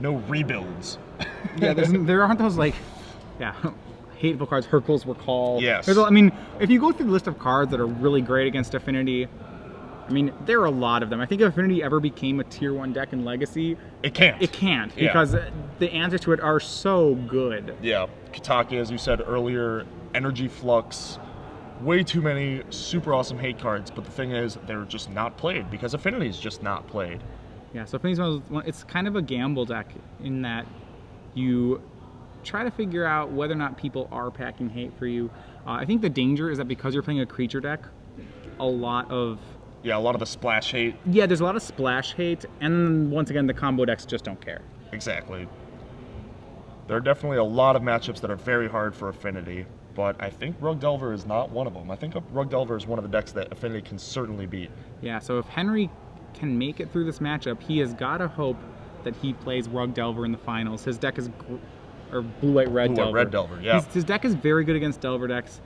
no rebuilds. Yeah, there aren't those like, hateful cards. Hercules Recall. Yes. I mean, if you go through the list of cards that are really great against Affinity, I mean, there are a lot of them. I think if Affinity ever became a tier 1 deck in Legacy, It can't. it can't because the answers to it are so good. Yeah, Kataki, as you said earlier, Energy Flux, way too many super awesome hate cards, but the thing is, they're just not played because Affinity's just not played. Yeah, so it's kind of a gamble deck in that you try to figure out whether or not people are packing hate for you. I think the danger is that because you're playing a creature deck, a lot of the splash hate. Yeah, there's a lot of splash hate, and once again, the combo decks just don't care. Exactly. There are definitely a lot of matchups that are very hard for Affinity, but I think Rug Delver is not one of them. I think Rug Delver is one of the decks that Affinity can certainly beat. Yeah, so if Henry can make it through this matchup, he has got to hope that he plays Rug Delver in the finals. His deck is, or Blue-White-Red Delver. Red Delver, yeah. His deck is very good against Delver decks.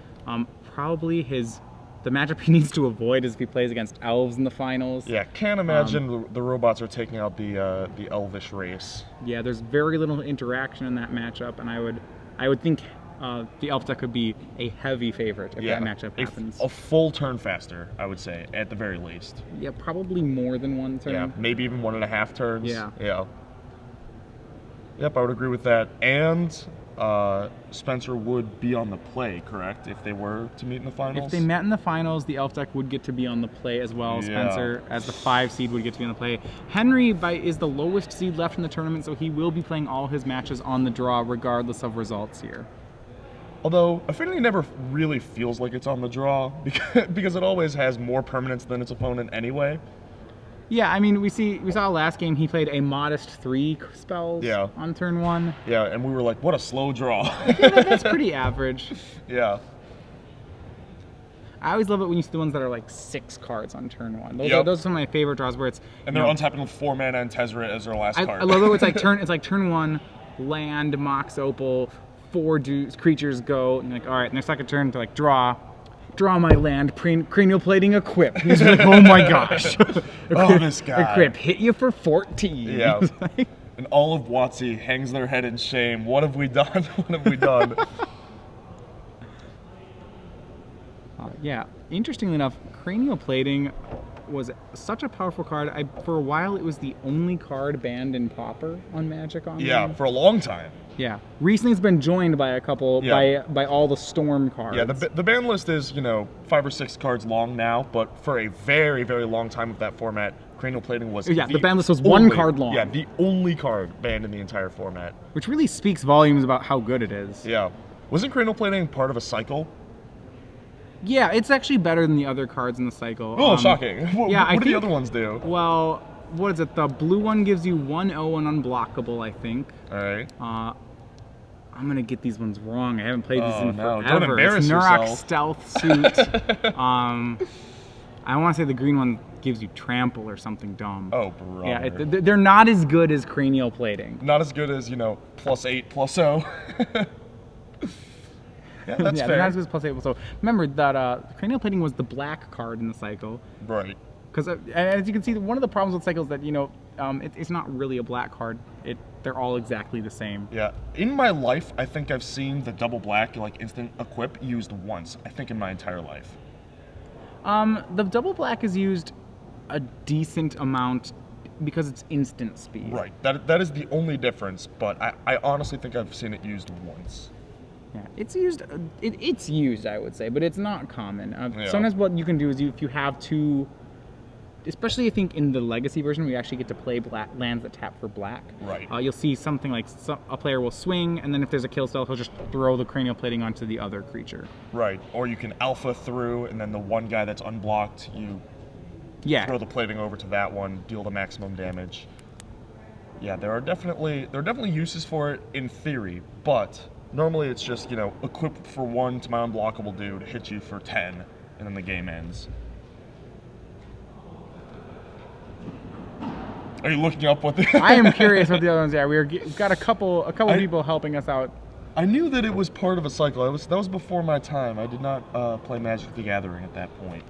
Probably the matchup he needs to avoid is if he plays against Elves in the finals. Yeah, can't imagine the robots are taking out the Elvish race. Yeah, there's very little interaction in that matchup, and I would think the Elf deck could be a heavy favorite if that matchup happens. A full turn faster, I would say, at the very least. Yeah, probably more than one turn. Yeah, maybe even 1.5 turns. Yeah. Yep, I would agree with that. And Spencer would be on the play, correct? If they were to meet in the finals? If they met in the finals, the Elf deck would get to be on the play as well. Yeah. Spencer, as the 5 seed, would get to be on the play. Henry is the lowest seed left in the tournament, so he will be playing all his matches on the draw regardless of results here. Although, Affinity never really feels like it's on the draw because it always has more permanence than its opponent anyway. Yeah, I mean, we saw last game he played a modest 3 spells on turn 1. Yeah, and we were like, what a slow draw. That's pretty average. Yeah. I always love it when you see the ones that are like 6 cards on turn 1. Those are some of my favorite draws where it's... And they're untapping with 4 mana and Tezzeret as their last card. I love it. It's like turn 1, land, Mox Opal, 4 creatures go, and like, all right, next second turn to like draw my land, cranial plating, equip. He's like, oh my gosh. This guy. Equip, hit you for 14. Yeah. And all of WotC hangs their head in shame. What have we done? What have we done? Yeah. Interestingly enough, cranial plating was such a powerful card. For a while, it was the only card banned in Pauper on Magic Online. Yeah, for a long time. Yeah. Recently, it's been joined by a couple by all the Storm cards. Yeah, the ban list is 5 or 6 cards long now, but for a very, very long time of that format, cranial plating was the ban list was one card long. Yeah, the only card banned in the entire format. Which really speaks volumes about how good it is. Yeah. Wasn't cranial plating part of a cycle? Yeah, it's actually better than the other cards in the cycle. Oh, shocking. What do the other ones do? Well, what is it? The blue one gives you 1/0 and unblockable, I think. All right. I'm going to get these ones wrong. I haven't played these in forever. Don't embarrass it's Nurok yourself. Stealth Suit. I want to say the green one gives you trample or something dumb. Oh, bro. Yeah, they're not as good as cranial plating. Not as good as, +8, +0. Yeah, that's fair. They're not as good as +8. So remember that cranial plating was the black card in the cycle. Right. Because as you can see, one of the problems with cycles that it's not really a black card. They're all exactly the same. Yeah. In my life, I think I've seen the double black instant equip used once. I think in my entire life. The double black is used a decent amount because it's instant speed. Right. That is the only difference. But I honestly think I've seen it used once. Yeah, it's used. It's used, I would say, but it's not common. Sometimes what you can do is if you have 2. Especially, I think, in the Legacy version, we actually get to play lands that tap for black. Right. You'll see something like a player will swing, and then if there's a kill spell, he'll just throw the cranial plating onto the other creature. Right. Or you can alpha through, and then the one guy that's unblocked, you throw the plating over to that one, deal the maximum damage. Yeah, there are definitely uses for it in theory, but normally it's just, equip for 1 to my unblockable dude, hit you for 10, and then the game ends. Are you looking up what the... I am curious what the other ones are. We've got a couple people helping us out. I knew that it was part of a cycle. That was before my time. I did not play Magic the Gathering at that point.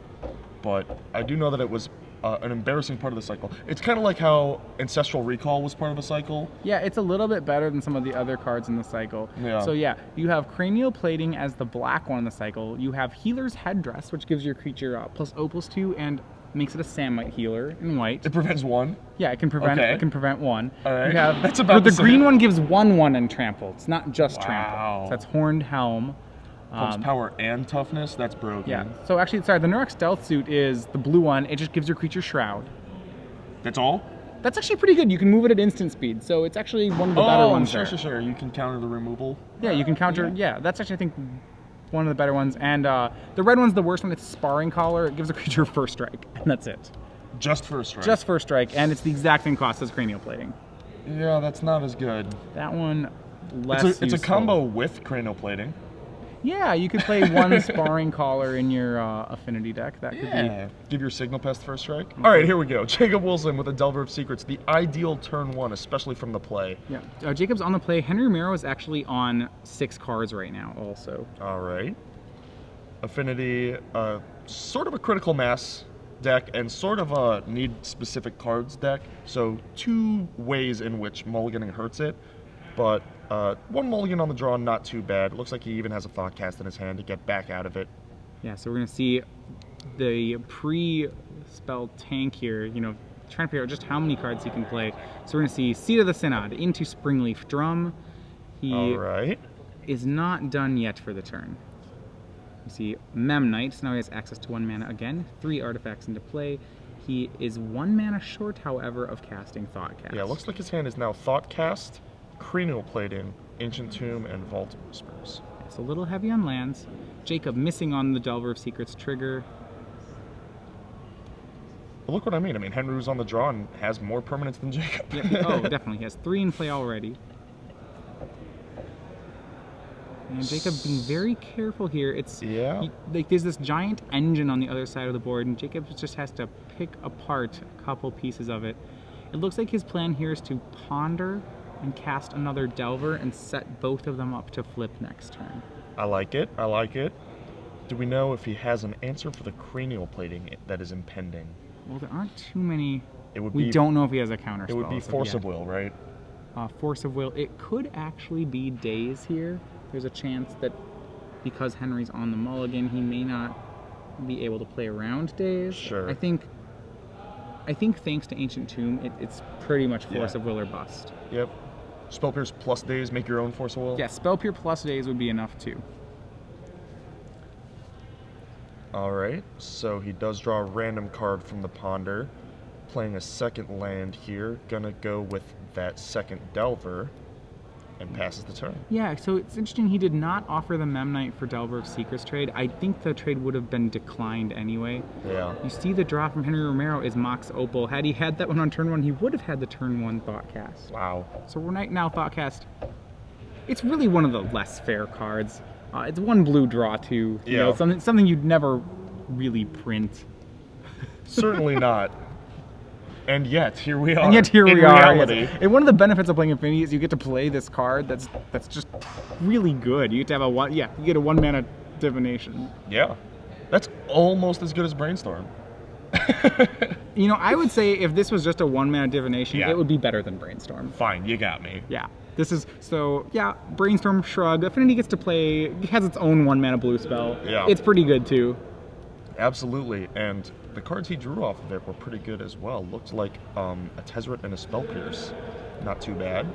But I do know that it was an embarrassing part of the cycle. It's kind of like how Ancestral Recall was part of the cycle. Yeah, it's a little bit better than some of the other cards in the cycle. Yeah. So yeah, you have Cranial Plating as the black one in the cycle. You have Healer's Headdress, which gives your creature +0/+2 and makes it a Samite healer in white. It prevents 1. Yeah, it can prevent. Okay. It can prevent 1. All right. You have, That's about the the green same. one gives 1/1 and trample. It's not just Wow. trample. So that's Horned Helm. Pumps power and toughness. That's broken. Yeah. So actually, sorry, the Neurok Stealth Suit is the blue one. It just gives your creature Shroud. That's all? That's actually pretty good. You can move it at instant speed, so it's actually one of the better ones. Sure. You can counter the removal. Yeah, you can counter. Yeah, that's actually, I think, one of the better ones. And the red one's the worst one. It's Sparring Collar. It gives a creature first strike, and that's it. Just first strike. Just first strike, and it's the exact same cost as Cranial Plating. Yeah, that's not as good. That one, less It's a useful. combo with Cranial Plating. Yeah, you could play one Sparring Collar in your Affinity deck. That could be. Give your Signal Pest first strike. All right, here we go. Jacob Wilson with a Delver of Secrets. The ideal turn 1, especially from the play. Yeah, Jacob's on the play. Henry Romero is actually on 6 cards right now also. All right. Affinity, sort of a critical mass deck and sort of a need specific cards deck. So 2 ways in which mulliganing hurts it, but 1 mulligan on the draw, not too bad. Looks like he even has a Thoughtcast in his hand to get back out of it. Yeah, so we're gonna see the pre-spell tank here, you know, trying to figure out just how many cards he can play. So we're gonna see Seat of the Synod into Springleaf Drum. He All right. is not done yet for the turn. You see Memnite, so now he has access to 1 mana again, 3 artifacts into play. He is 1 mana short, however, of casting Thoughtcast. Yeah, looks like his hand is now Thoughtcast, Cranial Plating, Ancient Tomb, and Vault of Whispers. It's a little heavy on lands. Jacob missing on the Delver of Secrets trigger. But look what I mean. Henry was on the draw and has more permanents than Jacob. Yeah, oh, definitely. He has 3 in play already. And Jacob being very careful here. It's like there's this giant engine on the other side of the board, and Jacob just has to pick apart a couple pieces of it. It looks like his plan here is to ponder and cast another Delver and set both of them up to flip next turn. I like it. Do we know if he has an answer for the Cranial Plating that is impending? Well, there aren't too many. We don't know if he has a counter It spell. would be Force of Will, right? Force of Will. It could actually be Daze here. There's a chance that because Henry's on the mulligan, he may not be able to play around Daze. Sure. I think thanks to Ancient Tomb, it's pretty much Force of Will or bust. Yep. Spell Pierce plus Daze, make your own Force of Will? Yeah, Spell Pierce plus Daze would be enough too. Alright, so he does draw a random card from the Ponder. Playing a second land here. Gonna go with that second Delver. And passes the turn. Yeah, so it's interesting he did not offer the Memnite for Delver of Secrets trade. I think the trade would have been declined anyway. Yeah. You see the draw from Henry Romero is Mox Opal. Had he had that one on turn 1, he would have had the turn 1 Thoughtcast. Wow. So right now Thoughtcast, it's really one of the less fair cards. It's 1 blue draw too. You know, something you'd never really print. Certainly not. And yet, here we are. And yet, here we are. Reality. Yes. And one of the benefits of playing Infinity is you get to play this card that's just really good. You get to have you get a 1 mana divination. Yeah. That's almost as good as Brainstorm. You know, I would say if this was just a 1 mana divination, it would be better than Brainstorm. Fine, you got me. Yeah. This is, Brainstorm, Shrug. Affinity gets to play, it has its own 1 mana blue spell. Yeah. It's pretty good too. Absolutely, and the cards he drew off of it were pretty good as well. Looked like a Tezzeret and a Spell Pierce. Not too bad.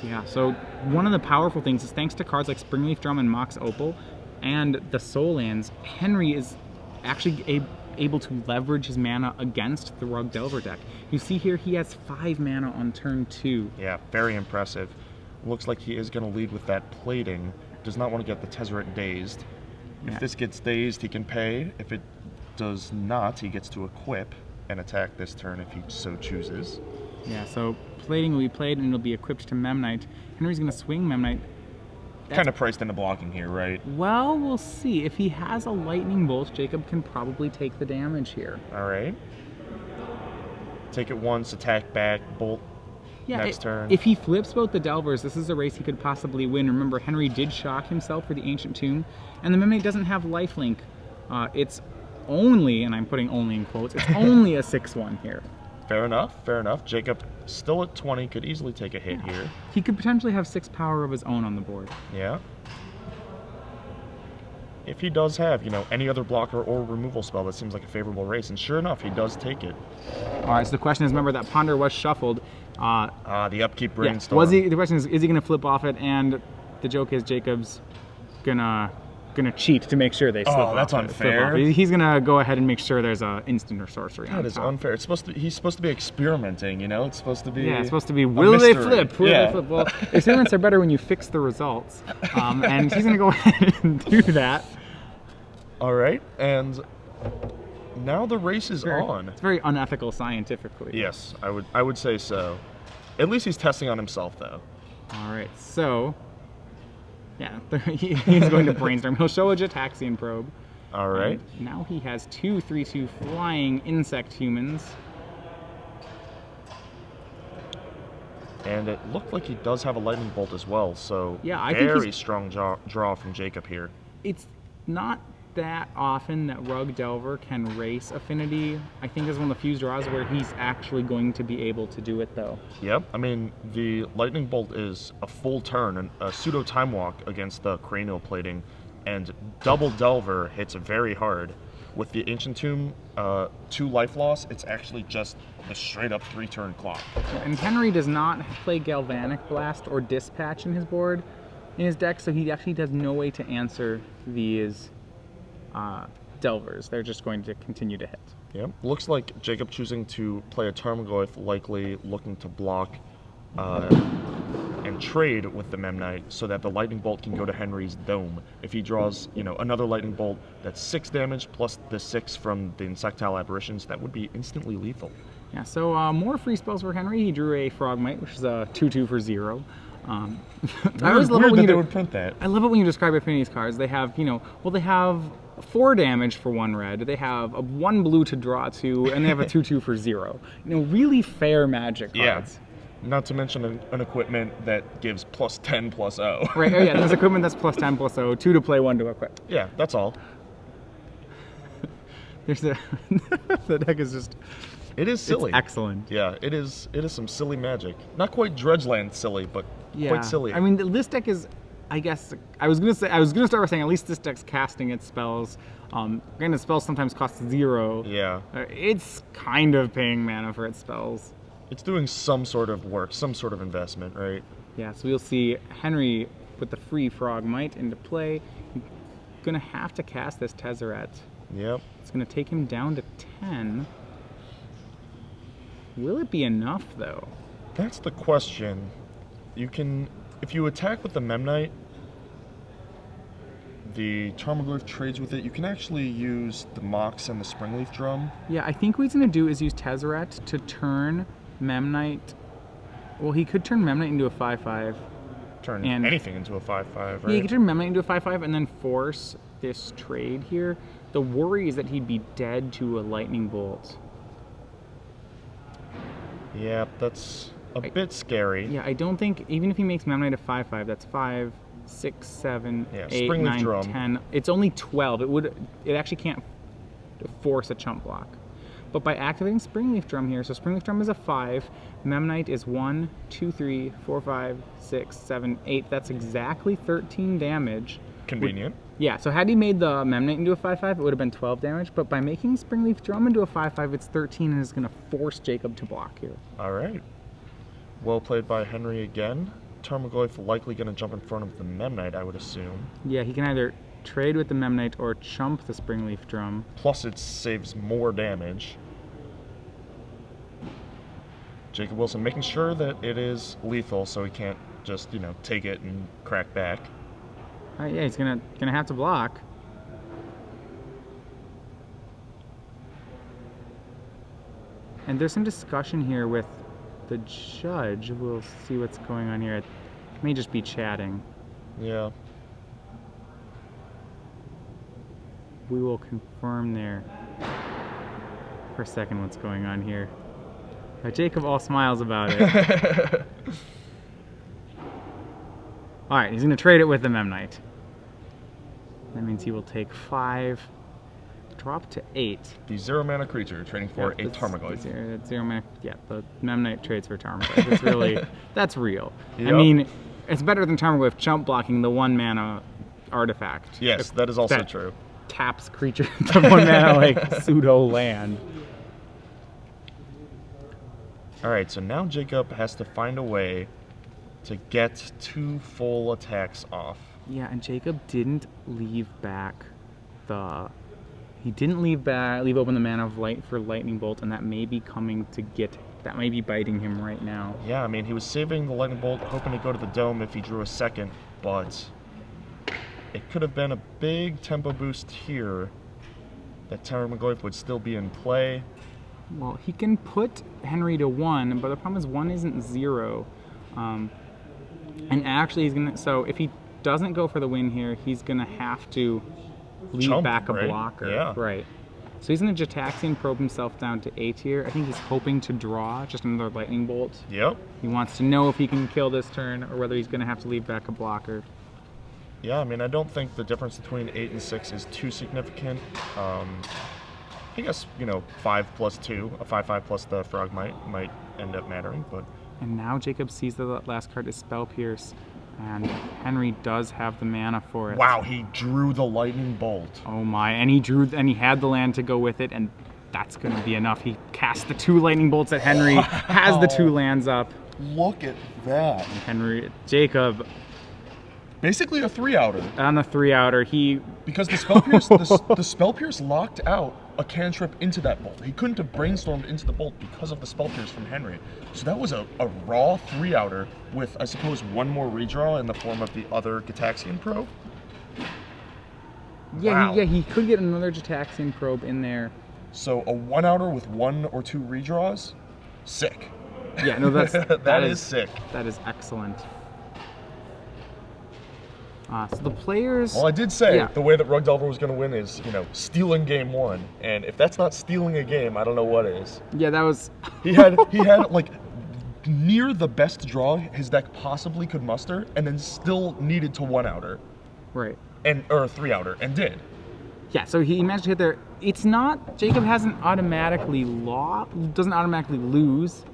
Yeah, so one of the powerful things is thanks to cards like Springleaf Drum and Mox Opal and the Soul Lands, Henry is actually able to leverage his mana against the Rug Delver deck. You see here he has 5 mana on turn 2. Yeah, very impressive. Looks like he is going to lead with that plating. Does not want to get the Tezzeret dazed. If this gets dazed, he can pay. If it does not, he gets to equip and attack this turn if he so chooses. Yeah, so plating will be played and it'll be equipped to Memnite. Henry's going to swing Memnite. Kind of priced into blocking here, right? Well, we'll see. If he has a Lightning Bolt, Jacob can probably take the damage here. All right. Take it once, attack back, bolt next turn. If he flips both the Delvers, this is a race he could possibly win. Remember, Henry did shock himself for the Ancient Tomb, and the Memnite doesn't have lifelink. It's only, and I'm putting only in quotes, it's only a 6-1 here. Fair enough, fair enough. Jacob, still at 20, could easily take a hit here. He could potentially have 6 power of his own on the board. Yeah. If he does have, any other blocker or removal spell that seems like a favorable race, and sure enough, he does take it. All right, so the question is, remember that Ponder was shuffled. The upkeep brainstorm. Yeah. The question is he going to flip off it? And the joke is Jacob's gonna cheat to make sure they slip off. Oh, that's unfair. He's gonna go ahead and make sure there's a instant or sorcery. That is unfair. He's supposed to be experimenting. It's supposed to be. Yeah, it's supposed to be. Will they flip? Will they flip? Well, experiments are better when you fix the results. And he's gonna go ahead and do that. All right, and now the race is on. It's very unethical scientifically. Yes, I would say so. At least he's testing on himself, though. All right, so yeah, he's going to brainstorm. He'll show a Jataxian probe. All right. And now he has 2 3/2 flying insect humans. And it looked like he does have a lightning bolt as well, so yeah, I think very strong draw from Jacob here. It's not that often that Rug Delver can race Affinity. I think this is one of the few draws where he's actually going to be able to do it, though. Yep, I mean, the lightning bolt is a full turn, and a pseudo time walk against the cranial plating, and double Delver hits very hard. With the Ancient Tomb 2 life loss, it's actually just a straight up 3-turn clock. And Henry does not play Galvanic Blast or Dispatch in his board, in his deck, so he actually has no way to answer these Delvers. They're just going to continue to hit. Yep. Looks like Jacob choosing to play a Tarmogoyf, likely looking to block and trade with the Memnite so that the lightning bolt can go to Henry's dome. If he draws, another lightning bolt that's 6 damage plus the 6 from the insectile aberrations, that would be instantly lethal. Yeah. So more free spells for Henry. He drew a Frogmite, which is a 2/2 for 0. I always love it when they would print that. I love it when you describe Affinity's cards. They have, they have 4 damage for 1 red. They have a 1 blue to draw 2, and they have a 2/2 for 0. Really fair Magic cards. Yeah. Not to mention an equipment that gives +10 +0. Right. Oh yeah. There's equipment that's +10 +0, 2 to play, 1 to equip. Yeah, that's all. There's the deck is just. It is silly. It's excellent. Yeah, it is some silly magic. Not quite Dredgeland silly, but quite silly. I mean, this deck is, I guess, I was gonna start by saying at least this deck's casting its spells. Granted, spells sometimes cost 0. Yeah. It's kind of paying mana for its spells. It's doing some sort of work, some sort of investment, right? Yeah, so we'll see Henry put the free Frogmite into play. He's gonna have to cast this Tezzeret. Yep. It's gonna take him down to 10. Will it be enough, though? That's the question. If you attack with the Memnite, the Tarmogoyf trades with it. You can actually use the Mox and the Springleaf Drum. Yeah, I think what he's going to do is use Tezzeret to turn Memnite. Well, he could turn Memnite into a 5/5. Turn anything into a 5/5, right? Yeah, he could turn Memnite into a 5/5 and then force this trade here. The worry is that he'd be dead to a Lightning Bolt. Yeah, that's a bit scary. Yeah, I don't think, even if he makes Memnite a 5/5, that's 5, 6, 7, 8, 9, drum. 10. It's only 12. It actually can't force a chump block. But by activating Springleaf Drum here, so Springleaf Drum is a 5, Memnite is 1, 2, 3, 4, 5, 6, 7, 8. That's exactly 13 damage. Convenient. Yeah, so had he made the Memnite into a 5/5, it would have been 12 damage. But by making Springleaf Drum into a 5/5, it's 13 and is going to force Jacob to block here. All right. Well played by Henry again. Tarmogoyf likely going to jump in front of the Memnite, I would assume. Yeah, he can either trade with the Memnite or chump the Springleaf Drum. Plus it saves more damage. Jacob Wilson making sure that it is lethal so he can't just, take it and crack back. Yeah, he's gonna have to block. And there's some discussion here with the judge. We'll see what's going on here. It may just be chatting. Yeah. We will confirm there for a second what's going on here. Jacob all smiles about it. All right, he's going to trade it with the Memnite. That means he will take 5, drop to 8. The 0-mana creature trading for a Tarmogoyf. Zero mana. Yeah, the Memnite trades for Tarmogoyf. It's really that's real. Yep. I mean, it's better than Tarmogoyf chump blocking the 1-mana artifact. Yes, that is also true. Taps creature to 1-mana like pseudo land. All right, so now Jacob has to find a way to get 2 full attacks off. Yeah, and Jacob didn't leave back the. He didn't leave open the mana of light for lightning bolt, and that may be coming to get. That may be biting him right now. Yeah, I mean, he was saving the lightning bolt, hoping to go to the dome if he drew a second, but it could have been a big tempo boost here. That Tarmogoyf would still be in play. Well, he can put Henry to 1, but the problem is 1 isn't 0. And actually, he's gonna. So if he doesn't go for the win here, he's gonna have to leave back a blocker. Yeah. Right. So he's gonna Jataxian probe himself down to 8 here. I think he's hoping to draw just another lightning bolt. Yep. He wants to know if he can kill this turn or whether he's gonna have to leave back a blocker. Yeah, I mean, I don't think the difference between 8 and 6 is too significant. I guess, 5 plus 2, a 5/5 plus the frog might end up mattering, but. And now Jacob sees that the last card is Spell Pierce, and Henry does have the mana for it. Wow, he drew the lightning bolt. Oh my, and he had the land to go with it, and that's going to be enough. He cast the 2 lightning bolts at Henry, has the 2 lands up. Look at that. Jacob. Basically a 3-outer. On the 3-outer, because the Spell Pierce, the Spell Pierce locked out a cantrip into that bolt. He couldn't have brainstormed into the bolt because of the Spell Pierce from Henry. So that was a raw 3-outer with, I suppose, 1 more redraw in the form of the other Gitaxian probe. Yeah, wow. he could get another Gitaxian probe in there. So a 1-outer with 1 or 2 redraws, sick. Yeah, no, that is sick. That is excellent. So the players. Well, I did say the way that Rug Delver was going to win is, stealing game 1, and if that's not stealing a game, I don't know what is. Yeah, that was. he had like near the best draw his deck possibly could muster, and then still needed to 1-outer. Right. Or a 3-outer, and did. Yeah, so he managed to hit there. It's not. Jacob doesn't automatically lose.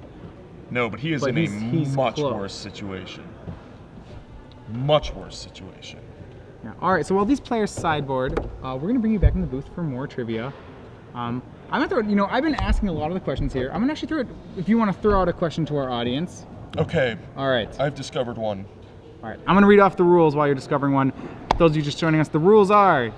No, but he is in a much worse situation. Much worse situation. Yeah. All right. So while these players sideboard, we're gonna bring you back in the booth for more trivia. I'm gonna throw. I've been asking a lot of the questions here. I'm gonna actually throw it. If you want to throw out a question to our audience. Okay. All right. I've discovered one. All right. I'm gonna read off the rules while you're discovering one. Those of you just joining us, the rules are: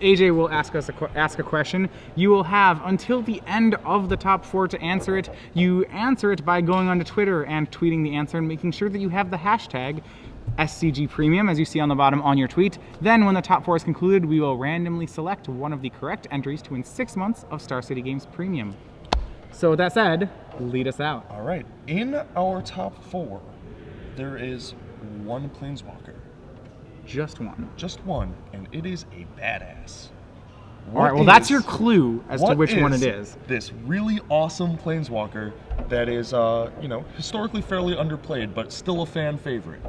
AJ will ask a question. You will have until the end of the top 4 to answer it. You answer it by going onto Twitter and tweeting the answer and making sure that you have the hashtag SCG Premium, as you see on the bottom on your tweet. Then when the top 4 is concluded, we will randomly select one of the correct entries to win 6 months of Star City Games Premium. So with that said, lead us out. All right. In our top 4, there is 1 Planeswalker. Just one. Just one, and it is a badass. All right, well, that's your clue as to which one it is. This really awesome Planeswalker that is, historically fairly underplayed, but still a fan favorite.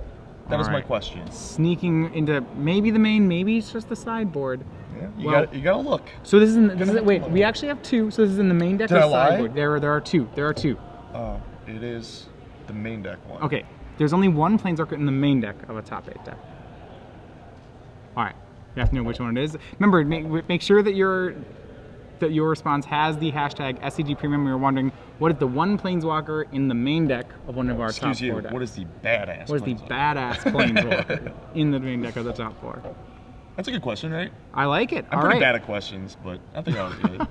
That is my question. Sneaking into maybe the main, maybe it's just the sideboard. Yeah, you gotta look. So this is wait, we actually have 2. So this is in the main deck or the sideboard? There are 2. There are 2. It is the main deck one. Okay, there's only 1 Planeswalker in the main deck of a top 8 deck. All right, you have to know which one it is. Remember, make sure that your response has the hashtag SCG Premium. We were wondering, what is the 1 Planeswalker in the main deck of one of our top 4 decks? What is the badass? What is the badass Planeswalker in the main deck of the top 4? That's a good question, right? I like it. I'm pretty bad at questions, but I think I was good.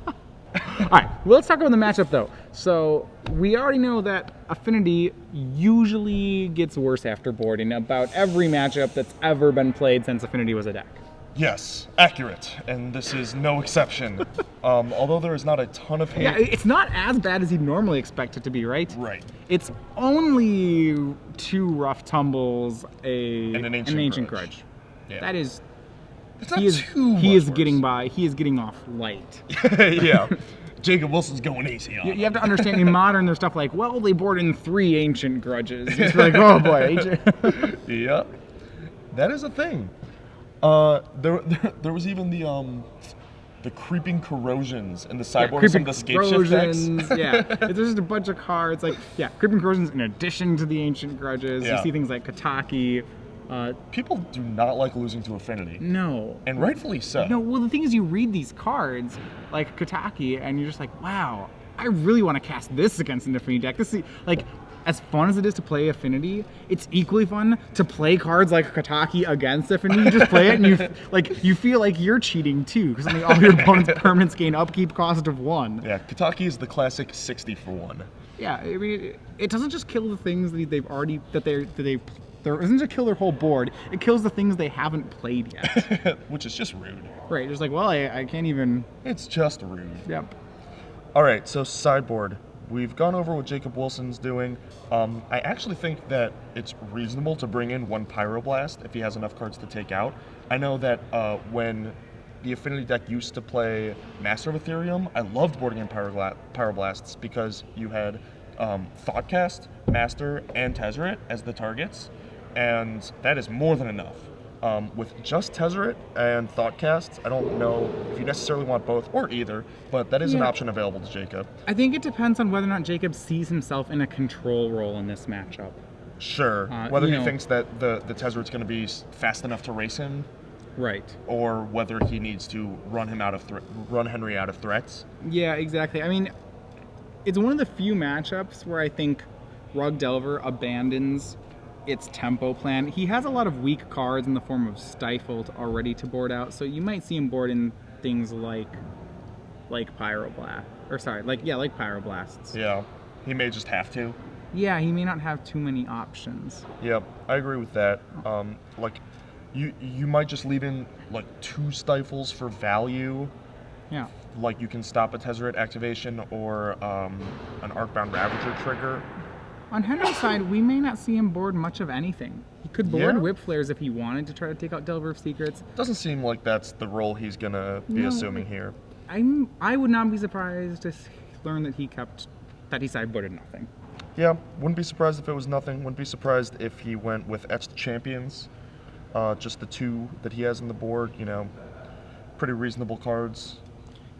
All right, well, let's talk about the matchup, though. So we already know that Affinity usually gets worse after boarding about every matchup that's ever been played since Affinity was a deck. Yes, accurate, and this is no exception. Although there is not a ton of hate. Yeah, it's not as bad as you'd normally expect it to be, right? Right. It's only 2 rough tumbles, and an ancient grudge. Yeah. That is. It's not too much He is worse. getting by. He is getting off light. Yeah. Jacob Wilson's going easy on You have to understand, in Modern, there's stuff like, well, they board in 3 ancient grudges. It's like, oh boy. Yep. That is a thing. There was even the the creeping corrosions and the sideboard of some of the scape shift decks. Yeah, there's just a bunch of cards like creeping corrosions in addition to the ancient grudges. You see things like Kataki. People do not like losing to Affinity. No. And rightfully so. No, well, the thing is, you read these cards, like Kataki, and you're just like, wow, I really want to cast this against an Affinity deck. This is, like, as fun as it is to play Affinity, it's equally fun to play cards like Kataki against Affinity. You just play it, and you feel like you're cheating, too, because all your opponent's permanents gain upkeep cost of 1. Yeah, Kataki is the classic 60 for 1. Yeah, I mean, it doesn't just kill the things there isn't to kill their whole board. It kills the things they haven't played yet. Which is just rude. Right, just like, well, I can't even... It's just rude. Yep. All right, so sideboard. We've gone over what Jacob Wilson's doing. I actually think that it's reasonable to bring in 1 Pyroblast if he has enough cards to take out. I know that when the Affinity deck used to play Master of Ethereum, I loved boarding in Pyroblasts because you had Thoughtcast, Master, and Tezzeret as the targets. And that is more than enough. With just Tezzeret and Thoughtcast, I don't know if you necessarily want both or either, but that is an option available to Jacob. I think it depends on whether or not Jacob sees himself in a control role in this matchup. Sure. Whether he thinks that the Tezzeret's going to be fast enough to race him. Right. Or whether he needs to run Henry out of threats. Yeah, exactly. I mean, it's one of the few matchups where I think Rug Delver abandons its tempo plan. He has a lot of weak cards in the form of Stifled already to board out, so you might see him board in things like Pyroblasts. Like Pyroblasts. Yeah, he may just have to. Yeah, he may not have too many options. Yep, I agree with that. Like, you might just leave in like 2 Stifles for value. Yeah. Like you can stop a Tezzeret activation or an Arcbound Ravager trigger. On Henry's side, we may not see him board much of anything. He could board Whip Flares if he wanted to try to take out Delver of Secrets. Doesn't seem like that's the role he's gonna be assuming here. I would not be surprised to learn that he sideboarded nothing. Yeah, wouldn't be surprised if it was nothing. Wouldn't be surprised if he went with Etched Champions. Just the 2 that he has on the board, pretty reasonable cards.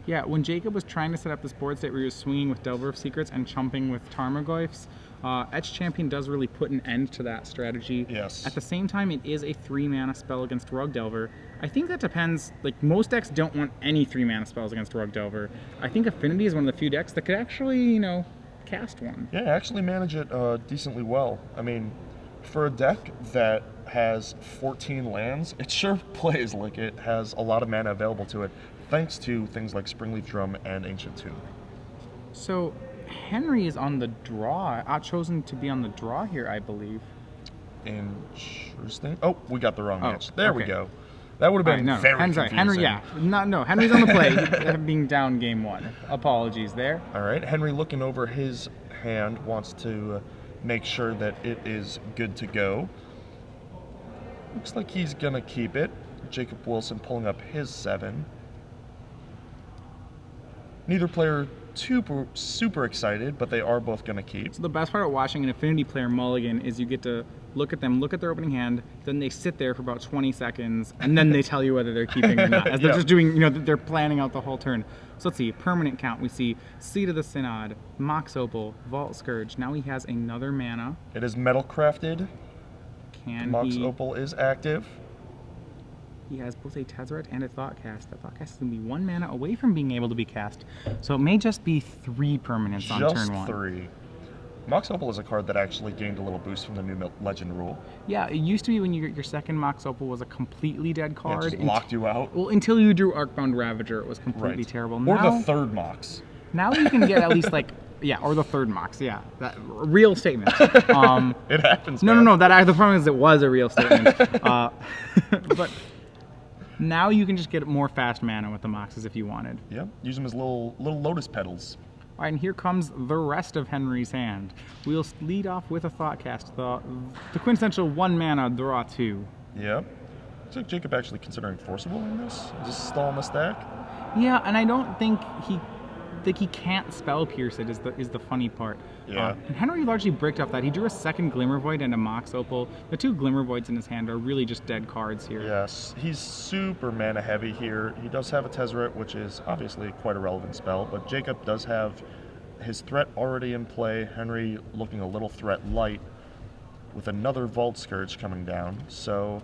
Yeah, when Jacob was trying to set up this board state where he was swinging with Delver of Secrets and chumping with Tarmogoyfs, Etched Champion does really put an end to that strategy. Yes. At the same time, it is a 3-mana spell against Rug Delver. I think that depends. Like, most decks don't want any 3-mana spells against Rug Delver. I think Affinity is one of the few decks that could actually, cast one. Yeah, actually manage it decently well. I mean, for a deck that has 14 lands, it sure plays like it has a lot of mana available to it, thanks to things like Springleaf Drum and Ancient Tomb. So, Henry is on the draw, chosen to be on the draw here, I believe. Interesting. Oh, we got the wrong match. There we go. That would have been very confusing. Henry's on the play, being down game 1. Apologies there. All right, Henry looking over his hand wants to make sure that it is good to go. Looks like he's gonna keep it. Jacob Wilson pulling up his 7. Neither player super excited, but they are both going to keep. So the best part of watching an Affinity player mulligan is you get to look at them, look at their opening hand, then they sit there for about 20 seconds, and then they tell you whether they're keeping or not. As they're just doing, they're planning out the whole turn. So let's see, permanent count. We see Seed of the Synod, Mox Opal, Vault Scourge. Now he has another mana. It is metal crafted. Mox Opal is active. He has both a Tezzeret and a Thoughtcast. The Thoughtcast is going to be 1 mana away from being able to be cast. So it may just be 3 permanents on turn 1. Just 3. Mox Opal is a card that actually gained a little boost from the new Legend rule. Yeah, it used to be when your second Mox Opal was a completely dead card. It just locked you out. Well, until you drew Arcbound Ravager, it was completely terrible. Or the 3rd Mox. Now you can get at least or the 3rd Mox, yeah. That real statement. It happens, man. No, the problem is it was a real statement. But now you can just get more fast mana with the Moxes if you wanted. Yep, use them as little lotus petals. All right, and here comes the rest of Henry's hand. We'll lead off with a Thoughtcast, the quintessential 1 mana draw 2. Yep. Looks like Jacob actually considering Forcible in this. Is this still on the stack? Yeah, and I don't think he like he can't spell pierce it is the funny part. Yeah. And Henry largely bricked off that. He drew a second Glimmer Void and a Mox Opal. The 2 Glimmer Voids in his hand are really just dead cards here. Yes, he's super mana heavy here. He does have a Tezzeret, which is obviously quite a relevant spell, but Jacob does have his threat already in play. Henry looking a little threat light with another Vault Scourge coming down. So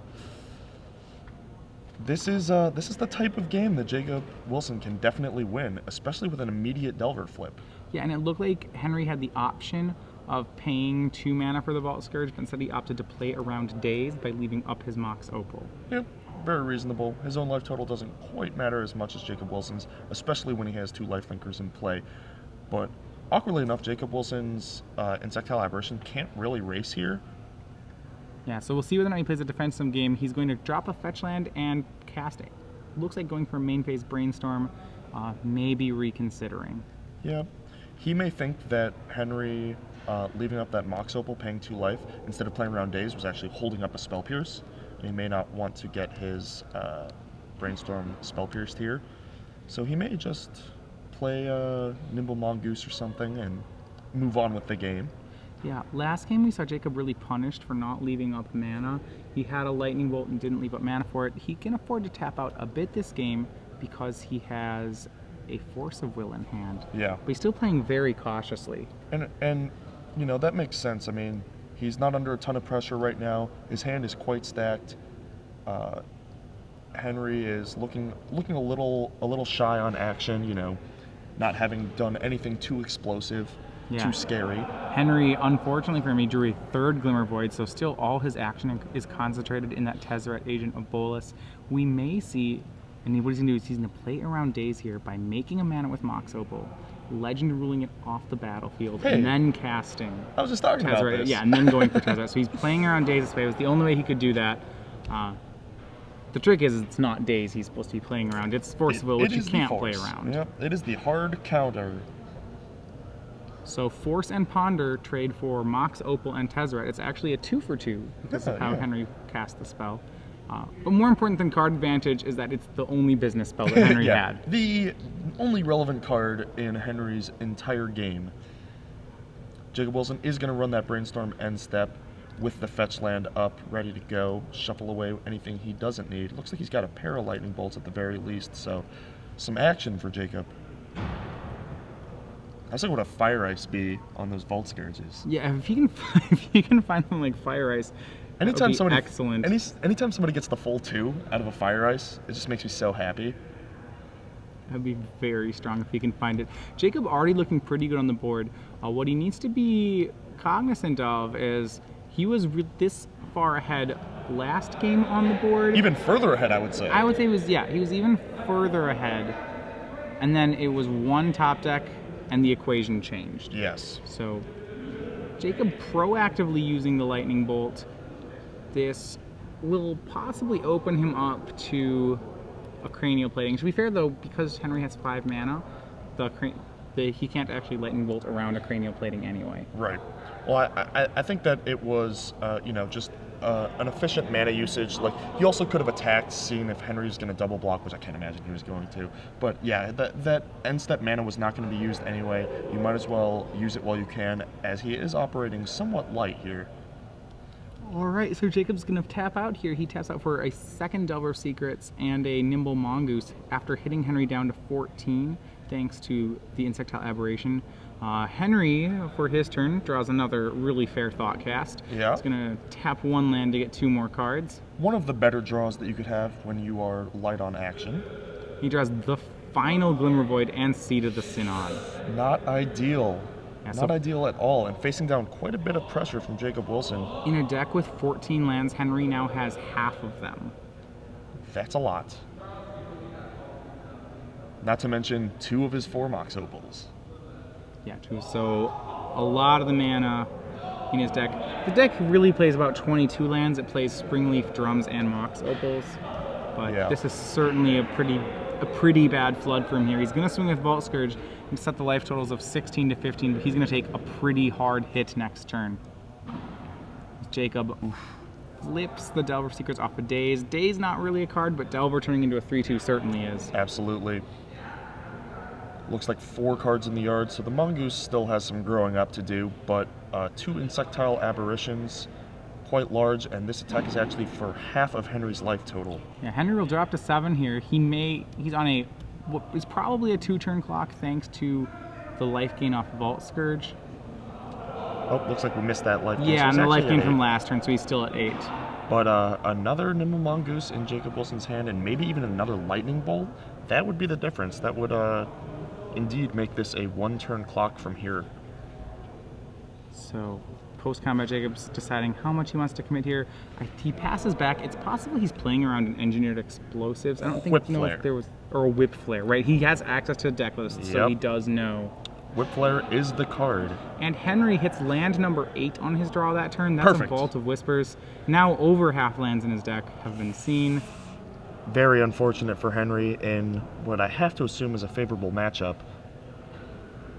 this is the type of game that Jacob Wilson can definitely win, especially with an immediate Delver flip. Yeah, and it looked like Henry had the option of paying 2 mana for the Vault Scourge, but instead he opted to play around Daze by leaving up his Mox Opal. Yep, very reasonable. His own life total doesn't quite matter as much as Jacob Wilson's, especially when he has 2 lifelinkers in play. But awkwardly enough, Jacob Wilson's Insectile Aberration can't really race here. Yeah, so we'll see whether or not he plays a defensive game. He's going to drop a fetch land and cast it. Looks like going for main phase Brainstorm, maybe reconsidering. Yeah, he may think that Henry leaving up that Mox Opal, paying 2 life, instead of playing around Daze, was actually holding up a Spell Pierce. And he may not want to get his Brainstorm Spell Pierced here. So he may just play Nimble Mongoose or something and move on with the game. Yeah, last game we saw Jacob really punished for not leaving up mana. He had a Lightning Bolt and didn't leave up mana for it. He can afford to tap out a bit this game because he has a Force of Will in hand. Yeah. But he's still playing very cautiously. And you know, that makes sense. I mean, he's not under a ton of pressure right now. His hand is quite stacked. Henry is looking a little shy on action, you know, not having done anything too explosive. Yeah. Too scary. Henry, unfortunately for him, he drew a 3rd Glimmer Void, so still all his action is concentrated in that Tezzeret Agent of Bolas. We may see, and what he's going to do is he's going to play around Daze here by making a mana with Mox Opal, Legend ruling it off the battlefield, and then casting I was just talking about this. Yeah, and then going for Tezzeret. So he's playing around Daze this way. It was the only way he could do that. The trick is it's not Daze he's supposed to be playing around. It's Force of Will, which you can't play around. Yep, it is the hard counter. So Force and Ponder trade for Mox Opal and Tezzeret. It's actually a 2-for-2 because of how Henry cast the spell. But more important than card advantage is that it's the only business spell that Henry had. The only relevant card in Henry's entire game. Jacob Wilson is going to run that Brainstorm end step with the fetch land up, ready to go, shuffle away anything he doesn't need. Looks like he's got a pair of Lightning Bolts at the very least, so some action for Jacob. I was like, what a Fire Ice be on those Vault Scourges. Yeah, if you can find them like Fire Ice, anytime that would be excellent. Anytime somebody gets the full 2 out of a Fire Ice, it just makes me so happy. That'd be very strong if he can find it. Jacob already looking pretty good on the board. What he needs to be cognizant of is he was this far ahead last game on the board. Even further ahead, I would say. I would say he was even further ahead. And then it was 1 top deck and the equation changed. Yes. So Jacob proactively using the Lightning Bolt. This will possibly open him up to a Cranial Plating. To be fair though, because Henry has 5 mana, he can't actually Lightning Bolt around a Cranial Plating anyway. Right. Well, I think that it was, just an efficient mana usage. Like, he also could have attacked, seeing if Henry's going to double block, which I can't imagine he was going to. But yeah, that end step mana was not going to be used anyway. You might as well use it while you can, as he is operating somewhat light here. All right, so Jacob's going to tap out here. He taps out for a 2nd Delver of Secrets and a Nimble Mongoose after hitting Henry down to 14, thanks to the Insectile Aberration. Henry, for his turn, draws another really fair thought cast. Yeah. He's going to tap 1 land to get 2 more cards. One of the better draws that you could have when you are light on action. He draws the final Glimmer Void and Seed of the Synod. Not ideal. Yeah, Not ideal at all, and facing down quite a bit of pressure from Jacob Wilson. In a deck with 14 lands, Henry now has half of them. That's a lot. Not to mention 2 of his 4 Mox Opals. Yeah, 2. So a lot of the mana in his deck. The deck really plays about 22 lands. It plays Springleaf, Drums, and Mox Opals. But this is certainly a pretty bad flood for him here. He's going to swing with Vault Scourge and set the life totals of 16 to 15, but he's going to take a pretty hard hit next turn. Jacob flips the Delver of Secrets off of Daze. Daze not really a card, but Delver turning into a 3-2 certainly is. Absolutely. Looks like 4 cards in the yard, so the Mongoose still has some growing up to do, but 2 Insectile Aberrations, quite large, and this attack is actually for half of Henry's life total. Yeah, Henry will drop to 7 here. He's on what is probably a 2-turn clock thanks to the life gain off Vault Scourge. Oh, looks like we missed that life gain. Yeah, so and the life gain 8. from last turn, so he's still at 8. But another Nimble Mongoose in Jacob Wilson's hand, and maybe even another Lightning Bolt, that would be the difference. That would indeed make this a 1-turn clock from here. So, post-combat, Jacob's deciding how much he wants to commit here. He passes back. It's possible he's playing around in Engineered Explosives. I don't think if there was, or a Whip Flare, right? He has access to the deck list, so he does know. Whip Flare is the card. And Henry hits land number 8 on his draw that turn. That's Perfect. A Vault of Whispers. Now over half lands in his deck have been seen. Very unfortunate for Henry in what I have to assume is a favorable matchup.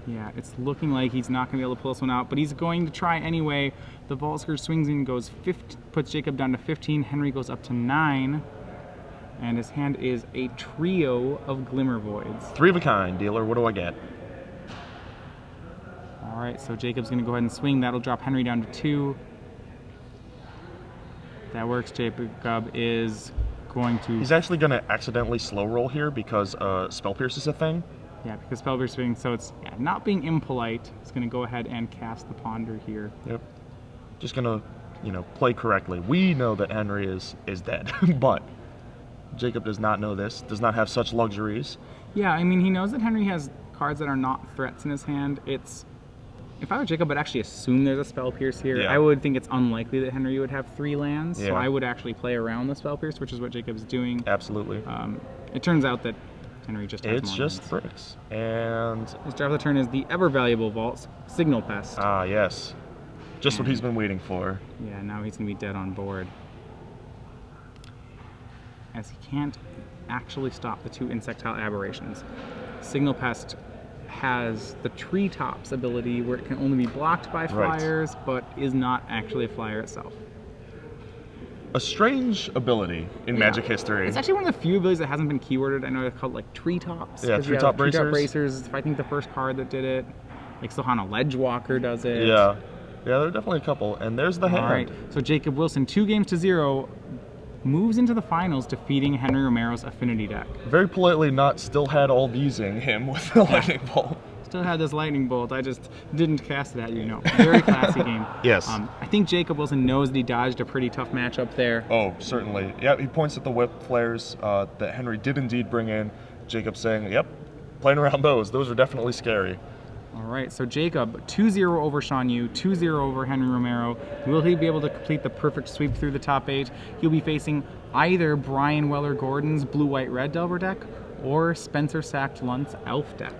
Yeah, it's looking like he's not going to be able to pull this one out, but he's going to try anyway. The Vault Scourge swings in, puts Jacob down to 15. Henry goes up to 9. And his hand is a trio of Glimmer Voids. 3 of a kind, dealer. What do I get? All right, so Jacob's going to go ahead and swing. That'll drop Henry down to 2. That works. Jacob is going to... He's actually going to accidentally slow roll here because Spell Pierce is a thing. Yeah, because Spell Pierce swing, so it's not being impolite. It's going to go ahead and cast the Ponder here. Yep. Just going to, play correctly. We know that Henry is dead, but Jacob does not know this, does not have such luxuries. Yeah, I mean, he knows that Henry has cards that are not threats in his hand. If I were Jacob, I'd actually assume there's a Spell Pierce here. Yeah. I would think it's unlikely that Henry would have 3 lands, Yeah. so I would actually play around the Spell Pierce, which is what Jacob's doing. Absolutely. It turns out that Henry just has It's more just lands. bricks. And... His draw of the turn is the ever-valuable Vault Signal Pest. Ah, yes. Just what he's been waiting for. Yeah, now he's going to be dead on board. As he can't actually stop the 2 Insectile Aberrations. Signal Pest has the Treetops ability where it can only be blocked by flyers, but is not actually a flyer itself. A strange ability in Magic history. It's actually one of the few abilities that hasn't been keyworded. I know it's called like Treetops. Yeah, Treetop Bracers. Treetop Bracers is, I think, the first card that did it. Like Sohana Ledgewalker does it. Yeah. Yeah, there are definitely a couple. And there's the hand. All right, so Jacob Wilson, 2-0, moves into the finals, defeating Henry Romero's Affinity deck. Very politely not still had all using him with the Lightning Bolt. Still had this Lightning Bolt, I just didn't cast it at you. Very classy game. Yes. I think Jacob Wilson knows that he dodged a pretty tough matchup there. Oh, certainly. Yeah, he points at the Whip Flares that Henry did indeed bring in. Jacob saying, yep, playing around those. Those are definitely scary. All right, so Jacob, 2-0 over Sean Yu, 2-0 over Henry Romero. Will he be able to complete the perfect sweep through the top 8? He'll be facing either Brian Weller Gordon's Blue-White-Red Delver deck or Spencer Sacked Lunt's Elf deck.